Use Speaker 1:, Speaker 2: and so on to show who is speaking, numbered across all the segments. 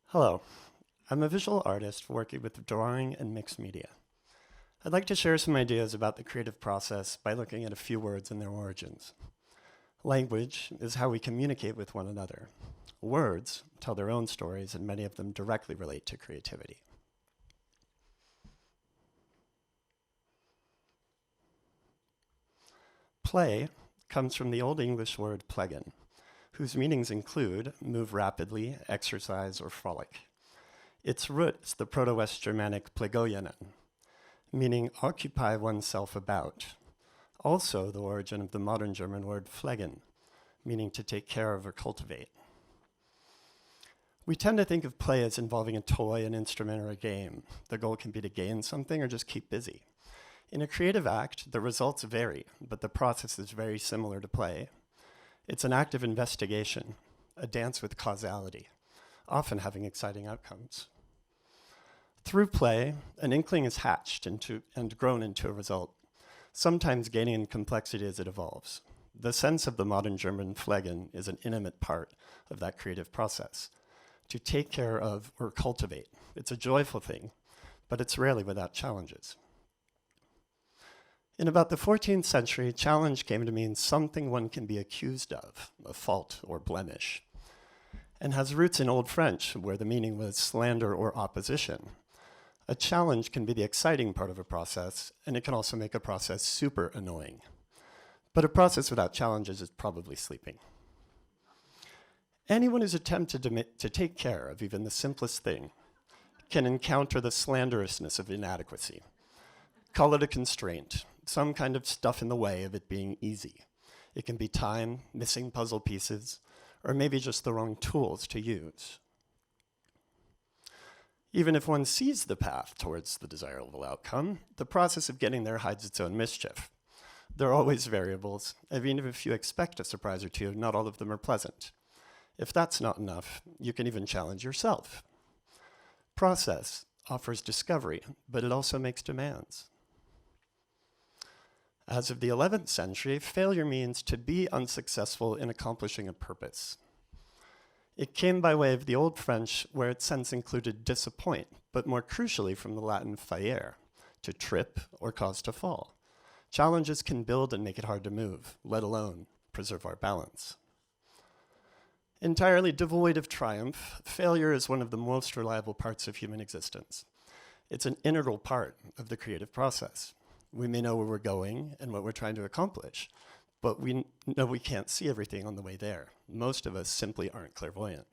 Speaker 1: Hello, I'm a visual artist working with drawing and mixed media. I'd like to share some ideas about the creative process by looking at a few words and their origins. Language is how we communicate with one another. Words tell their own stories, and many of them directly relate to creativity. Play comes from the Old English word plegen, whose meanings include move rapidly, exercise, or frolic. Its root is the Proto-West Germanic plegoyenen, meaning occupy oneself about. Also the origin of the modern German word pflegen, meaning to take care of or cultivate. We tend to think of play as involving a toy, an instrument, or a game. The goal can be to gain something or just keep busy. In a creative act, the results vary, but the process is very similar to play. It's an act of investigation, a dance with causality, often having exciting outcomes. Through play, an inkling is hatched and grown into a result, sometimes gaining in complexity as it evolves. The sense of the modern German pflegen is an intimate part of that creative process, to take care of or cultivate. It's a joyful thing, but it's rarely without challenges. In about the 14th century, challenge came to mean something one can be accused of, a fault or blemish, and has roots in Old French, where the meaning was slander or opposition. A challenge can be the exciting part of a process, and it can also make a process super annoying. But a process without challenges is probably sleeping. Anyone who's attempted to take care of even the simplest thing can encounter the slanderousness of inadequacy. Call it a constraint, some kind of stuff in the way of it being easy. It can be time, missing puzzle pieces, or maybe just the wrong tools to use. Even if one sees the path towards the desirable outcome, the process of getting there hides its own mischief. There are always variables, and even if you expect a surprise or two, not all of them are pleasant. If that's not enough, you can even challenge yourself. Process offers discovery, but it also makes demands. As of the 11th century, failure means to be unsuccessful in accomplishing a purpose. It came by way of the Old French, where its sense included disappoint, but more crucially from the Latin faere, to trip or cause to fall. Challenges can build and make it hard to move, let alone preserve our balance. Entirely devoid of triumph, failure is one of the most reliable parts of human existence. It's an integral part of the creative process. We may know where we're going and what we're trying to accomplish, but we know we can't see everything on the way there. Most of us simply aren't clairvoyant.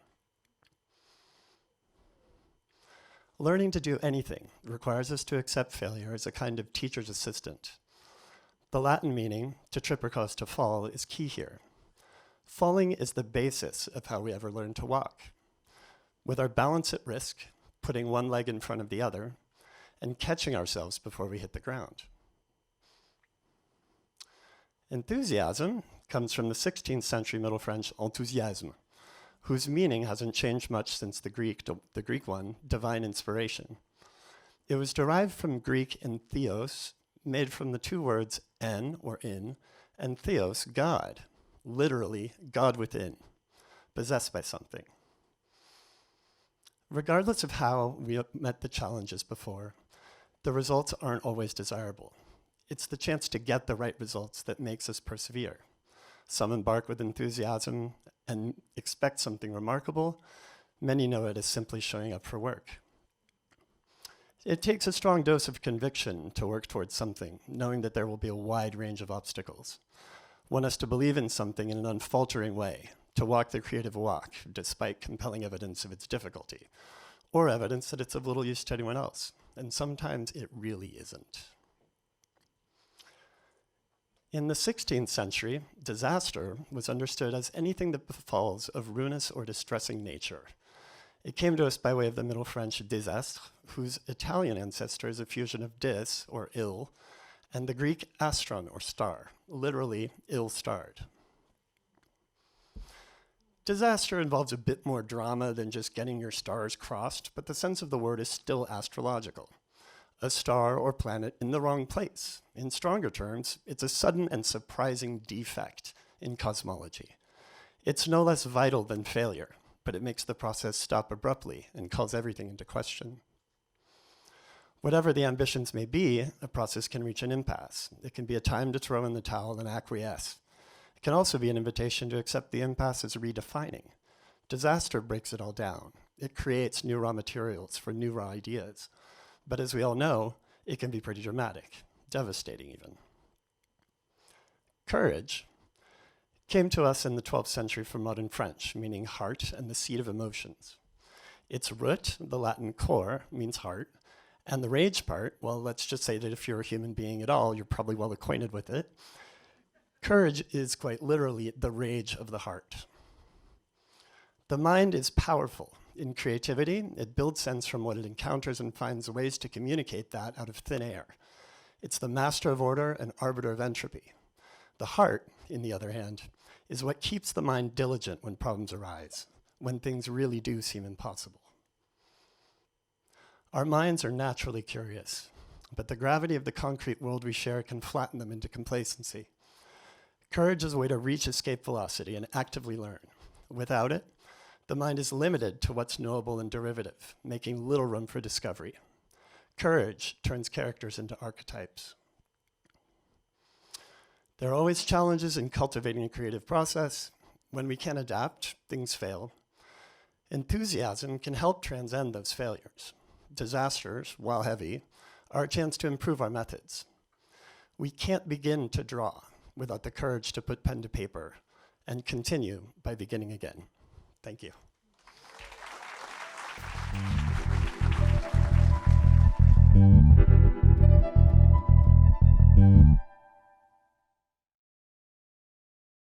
Speaker 1: Learning to do anything requires us to accept failure as a kind of teacher's assistant. The Latin meaning, to trip or cause to fall, is key here. Falling is the basis of how we ever learn to walk. With our balance at risk, putting one leg in front of the other, and catching ourselves before we hit the ground. Enthusiasm comes from the 16th century Middle French enthousiasme, whose meaning hasn't changed much since the Greek one, divine inspiration. It was derived from Greek entheos, made from the two words en, or in, and theos, God, literally God within, possessed by something. Regardless of how we met the challenges before, the results aren't always desirable. It's the chance to get the right results that makes us persevere. Some embark with enthusiasm and expect something remarkable. Many know it as simply showing up for work. It takes a strong dose of conviction to work towards something, knowing that there will be a wide range of obstacles. One has to believe in something in an unfaltering way, to walk the creative walk, despite compelling evidence of its difficulty, or evidence that it's of little use to anyone else. And sometimes it really isn't. In the 16th century, disaster was understood as anything that befalls of ruinous or distressing nature. It came to us by way of the Middle French désastre, whose Italian ancestor is a fusion of dis, or ill, and the Greek astron, or star, literally ill-starred. Disaster involves a bit more drama than just getting your stars crossed, but the sense of the word is still astrological. a star or planet in the wrong place. In stronger terms, it's a sudden and surprising defect in cosmology. It's no less vital than failure, but it makes the process stop abruptly and calls everything into question. Whatever the ambitions may be, a process can reach an impasse. It can be a time to throw in the towel and acquiesce. It can also be an invitation to accept the impasse as redefining. Disaster breaks it all down. It creates new raw materials for new raw ideas. But as we all know, it can be pretty dramatic, devastating even. Courage came to us in the 12th century from modern French, meaning heart and the seat of emotions. Its root, the Latin cor, means heart, and the rage part, well, let's just say that if you're a human being at all, you're probably well acquainted with it. Courage is quite literally the rage of the heart. The mind is powerful. In creativity, it builds sense from what it encounters and finds ways to communicate that out of thin air. It's the master of order and arbiter of entropy. The heart, in the other hand, is what keeps the mind diligent when problems arise, when things really do seem impossible. Our minds are naturally curious, but the gravity of the concrete world we share can flatten them into complacency. Courage is a way to reach escape velocity and actively learn. Without it, the mind is limited to what's knowable and derivative, making little room for discovery. Courage turns characters into archetypes. There are always challenges in cultivating a creative process. When we can't adapt, things fail. Enthusiasm can help transcend those failures. Disasters, while heavy, are a chance to improve our methods. We can't begin to draw without the courage to put pen to paper and continue by beginning again. Thank you.